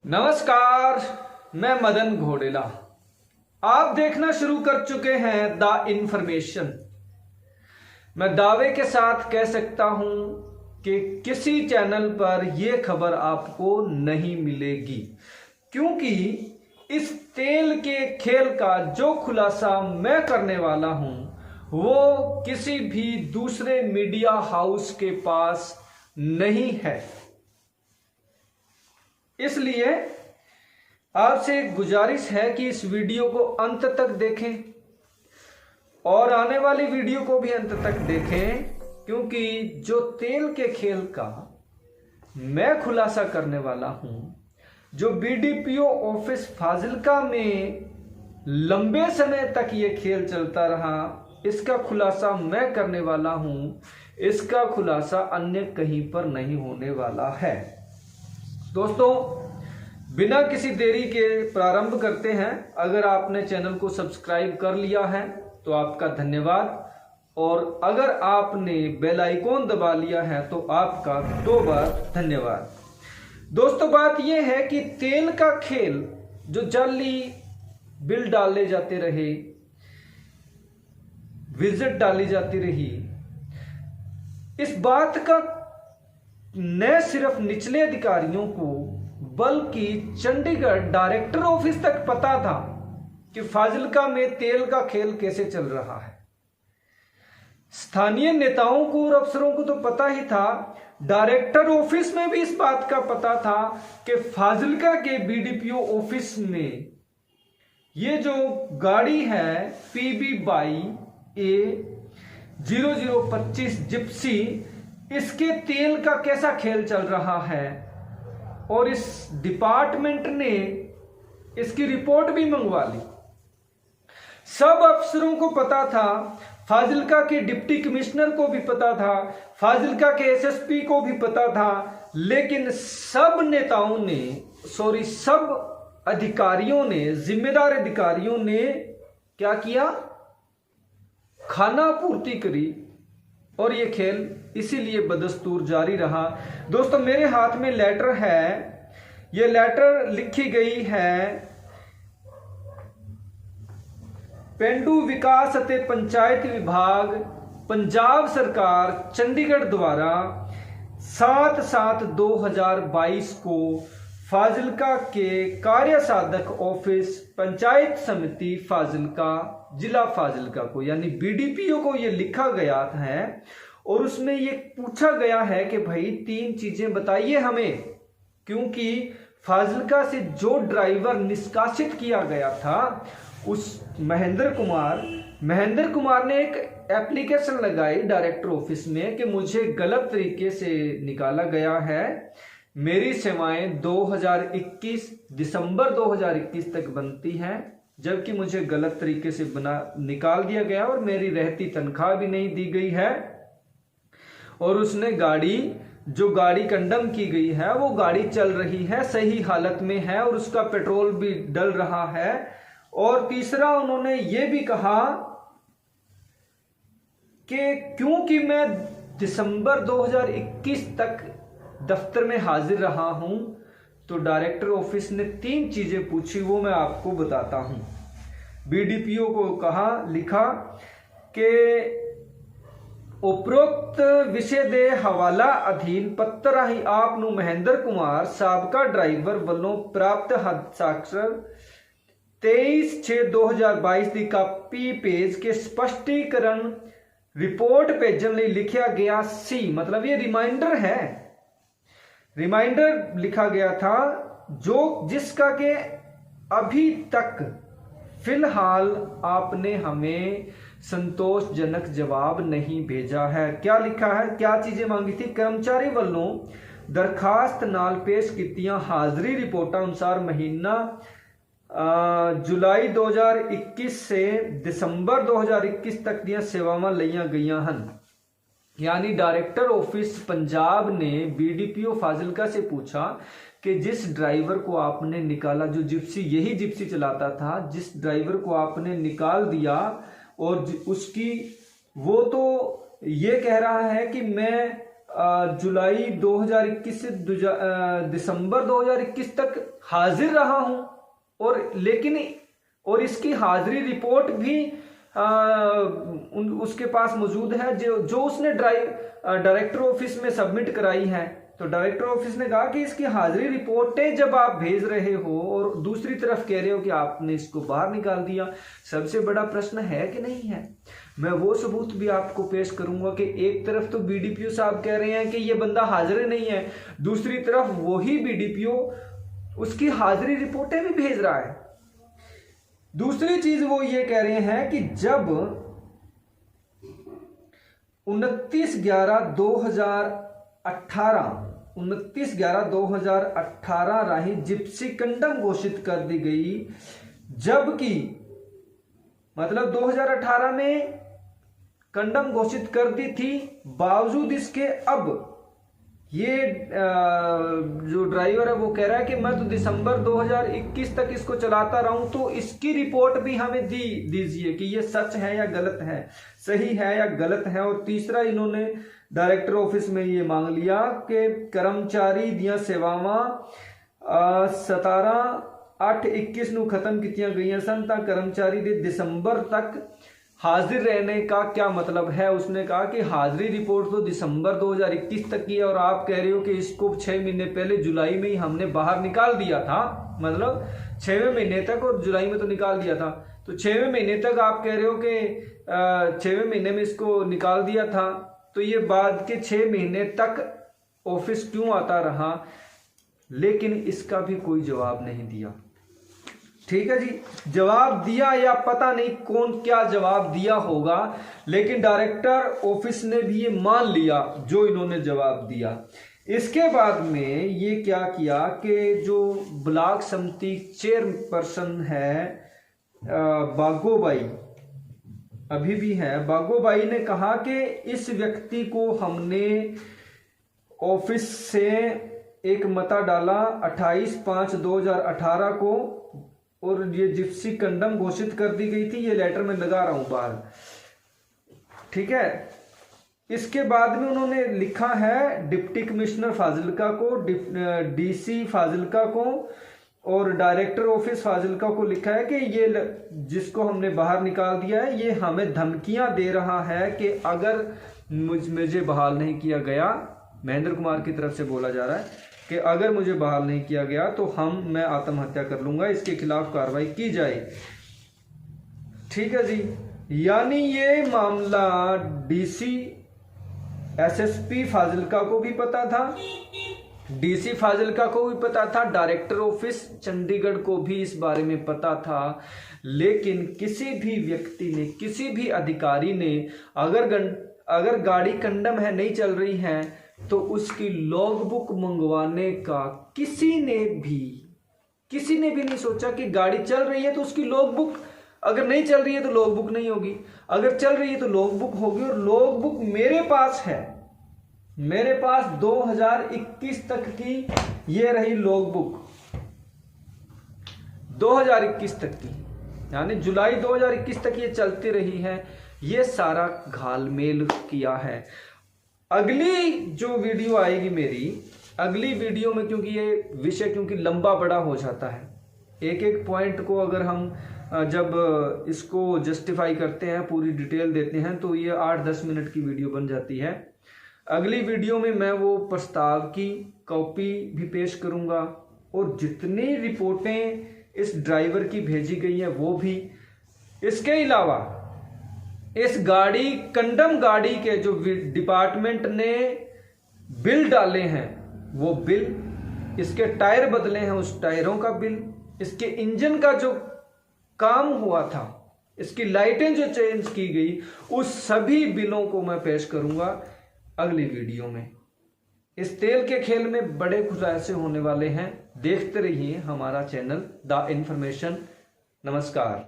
नमस्कार, मैं मदन घोडेला। आप देखना शुरू कर चुके हैं द इंफॉर्मेशन। मैं दावे के साथ कह सकता हूं कि किसी चैनल पर यह खबर आपको नहीं मिलेगी, क्योंकि इस तेल के खेल का जो खुलासा मैं करने वाला हूं वो किसी भी दूसरे मीडिया हाउस के पास नहीं है। इसलिए आपसे एक गुजारिश है कि इस वीडियो को अंत तक देखें और आने वाली वीडियो को भी अंत तक देखें, क्योंकि जो तेल के खेल का मैं खुलासा करने वाला हूं, जो बीडीपीओ ऑफिस फाजिल्का में लंबे समय तक ये खेल चलता रहा, इसका खुलासा मैं करने वाला हूं। इसका खुलासा अन्य कहीं पर नहीं होने वाला है। दोस्तों, बिना किसी देरी के प्रारंभ करते हैं। अगर आपने चैनल को सब्सक्राइब कर लिया है तो आपका धन्यवाद, और अगर आपने बेल आइकॉन दबा लिया है तो आपका 2 बार धन्यवाद। दोस्तों, बात यह है कि तेल का खेल, जो जाली बिल डाले जाते रहे, विजिट डाली जाती रही, इस बात का न सिर्फ निचले अधिकारियों को बल्कि चंडीगढ़ डायरेक्टर ऑफिस तक पता था कि फाजिल्का में तेल का खेल कैसे चल रहा है। स्थानीय नेताओं को और अफसरों को तो पता ही था, डायरेक्टर ऑफिस में भी इस बात का पता था कि फाजिल्का के बीडीपीओ ऑफिस में ये जो गाड़ी है PB22A 0025 जिप्सी, इसके तेल का कैसा खेल चल रहा है, और इस डिपार्टमेंट ने इसकी रिपोर्ट भी मंगवा ली। सब अफसरों को पता था, फाजिल्का के डिप्टी कमिश्नर को भी पता था, फाजिल्का के एसएसपी को भी पता था, लेकिन सब नेताओं ने, सब अधिकारियों ने, जिम्मेदार अधिकारियों ने क्या किया? खाना पूर्ति करी, और ये खेल इसीलिए बदस्तूर जारी रहा। दोस्तों, मेरे हाथ में लेटर है। ये लेटर लिखी गई है पेंडू विकास ਅਤੇ पंचायत विभाग, पंजाब सरकार, चंडीगढ़ द्वारा 7/7/2022 को फाजिल्का के कार्य साधक ऑफिस, पंचायत समिति फाजिल्का, जिला फाजिल्का को, यानी बीडीपीओ को ये लिखा गया है। और उसमें ये पूछा गया है कि भाई 3 चीजें बताइए हमें, क्योंकि फाजिल्का से जो ड्राइवर निष्कासित किया गया था, उस महेंद्र कुमार ने एक एप्लीकेशन लगाई डायरेक्टर ऑफिस में कि मुझे गलत तरीके से निकाला गया है, मेरी सेवाएं 2021 दिसंबर 2021 तक बनती हैं, जबकि मुझे गलत तरीके से निकाल दिया गया और मेरी रहती तनख्वाह भी नहीं दी गई है। और उसने जो गाड़ी कंडम की गई है, वो गाड़ी चल रही है, सही हालत में है, और उसका पेट्रोल भी डल रहा है। और तीसरा, उन्होंने ये भी कहा कि क्योंकि मैं दिसंबर 2021 तक दफ्तर में हाजिर रहा हूं, तो डायरेक्टर ऑफिस ने 3 चीजें पूछी, वो मैं आपको बताता हूं। बीडीपीओ को लिखा कि उपरोक्त विषय दे हवाला अधीन पत्र राही आप नू महेंद्र कुमार साबका ड्राइवर वालों प्राप्त हस्ताक्षर 23/6/2022 की कापी पेज के स्पष्टीकरण रिपोर्ट भेजन लिए लिखा गया सी। मतलब ये रिमाइंडर है, रिमाइंडर लिखा गया था, जिसका के अभी तक फिलहाल आपने हमें संतोषजनक जवाब नहीं भेजा है। क्या लिखा है, क्या चीजें मांगी थी? कर्मचारी वालों दरखास्त नाल पेश कीतियां हाजिरी रिपोर्टां अनुसार महीना जुलाई 2021 से दिसंबर 2021 तक दियां सेवावां लईयां गईयां हन। यानी डायरेक्टर ऑफिस पंजाब ने बीडीपीओ फाजिल्का से पूछा कि जिस ड्राइवर को आपने निकाला, जो जिप्सी, यही जिप्सी चलाता था, जिस ड्राइवर को आपने निकाल दिया, और उसकी, वो तो ये कह रहा है कि मैं जुलाई 2021 से दिसंबर 2021 तक हाजिर रहा हूं, और इसकी हाजिरी रिपोर्ट भी उसके पास मौजूद है जो उसने डायरेक्टर ऑफिस में सबमिट कराई है। तो डायरेक्टर ऑफिस ने कहा कि इसकी हाजिरी रिपोर्टें जब आप भेज रहे हो और दूसरी तरफ कह रहे हो कि आपने इसको बाहर निकाल दिया, सबसे बड़ा प्रश्न है कि नहीं है। मैं वो सबूत भी आपको पेश करूंगा कि एक तरफ तो बीडीपीओ साहब कह रहे हैं कि ये बंदा हाजिर नहीं है, दूसरी तरफ वही बीडीपीओ उसकी हाजिरी रिपोर्टें भी भेज रहा है। दूसरी चीज वो ये कह रहे हैं कि जब 29/11/2018 राही जिप्सी कंडम घोषित कर दी गई, जबकि मतलब 2018 में कंडम घोषित कर दी थी, बावजूद इसके अब ये जो ड्राइवर है वो कह रहा है कि मैं तो दिसंबर 2021 तक इसको चलाता रहा हूं। तो इसकी रिपोर्ट भी हमें दीजिए कि ये सच है या गलत है, सही है या गलत है। और तीसरा इन्होंने डायरेक्टर ऑफिस में ये मांग लिया कि कर्मचारी दियां सेवावां 17/8/21 ਨੂੰ खत्म कीतियां गई सन, तां कर्मचारी दे दिसंबर तक हाजिर रहने का क्या मतलब है। उसने कहा कि हाजिरी रिपोर्ट तो दिसंबर 2021 तक की है और आप कह रहे हो कि इसको 6 महीने पहले जुलाई में ही हमने बाहर निकाल दिया था, मतलब 6वें महीने तक, और जुलाई में तो निकाल दिया था। तो 6वें महीने तक आप कह रहे हो कि 6वें महीने में इसको निकाल दिया था, तो ये बाद के 6 महीने तक ऑफिस क्यों आता रहा। लेकिन इसका भी कोई जवाब नहीं दिया। ठीक है जी, जवाब दिया या पता नहीं कौन क्या जवाब दिया होगा, लेकिन डायरेक्टर ऑफिस ने भी ये मान लिया जो इन्होंने जवाब दिया। इसके बाद में ये क्या किया कि जो ब्लॉक समिति चेयरपर्सन है बागोबाई, अभी भी है, बागोबाई ने कहा कि इस व्यक्ति को हमने ऑफिस से एक मता डाला 28/5/2018 को, और ये जिप्सी कंडम घोषित कर दी गई थी। ये लेटर में लगा रहा हूं बाहर, ठीक है। इसके बाद में उन्होंने लिखा है डिप्टी कमिश्नर फाजिलका को, डीसी फाजिलका को और डायरेक्टर ऑफिस फाजिलका को लिखा है कि ये जिसको हमने बाहर निकाल दिया है ये हमें धमकियां दे रहा है कि अगर मुझे बहाल नहीं किया गया, महेंद्र कुमार की तरफ से बोला जा रहा है कि अगर मुझे बहाल नहीं किया गया तो मैं आत्महत्या कर लूंगा, इसके खिलाफ कार्रवाई की जाए। ठीक है जी, यानी ये मामला डीसी एसएसपी फाजिलका को भी पता था, डीसी फाजिलका को भी पता था, डायरेक्टर ऑफिस चंडीगढ़ को भी इस बारे में पता था। लेकिन किसी भी व्यक्ति ने, किसी भी अधिकारी ने अगर गाड़ी कंडम है, नहीं चल रही है, तो उसकी लॉगबुक मंगवाने का किसी ने भी नहीं सोचा कि गाड़ी चल रही है तो उसकी लॉगबुक, अगर नहीं चल रही है तो लॉगबुक नहीं होगी, अगर चल रही है तो लॉगबुक होगी। और लॉगबुक मेरे पास है, मेरे पास 2021 तक की ये रही लॉगबुक, 2021 तक की, यानी जुलाई 2021 तक ये चलती रही है। ये सारा घालमेल किया है। अगली जो वीडियो आएगी मेरी, अगली वीडियो में, क्योंकि ये विषय क्योंकि लंबा बड़ा हो जाता है, एक एक पॉइंट को अगर हम जब इसको जस्टिफाई करते हैं, पूरी डिटेल देते हैं, तो ये 8-10 मिनट की वीडियो बन जाती है। अगली वीडियो में मैं वो प्रस्ताव की कॉपी भी पेश करूंगा और जितनी रिपोर्टें इस ड्राइवर की भेजी गई हैं वो भी। इसके अलावा इस गाड़ी, कंडम गाड़ी के जो डिपार्टमेंट ने बिल डाले हैं वो बिल, इसके टायर बदले हैं उस टायरों का बिल, इसके इंजन का जो काम हुआ था, इसकी लाइटें जो चेंज की गई, उस सभी बिलों को मैं पेश करूंगा अगली वीडियो में। इस तेल के खेल में बड़े खुलासे होने वाले हैं। देखते रहिए हमारा चैनल द इन्फॉर्मेशन। नमस्कार।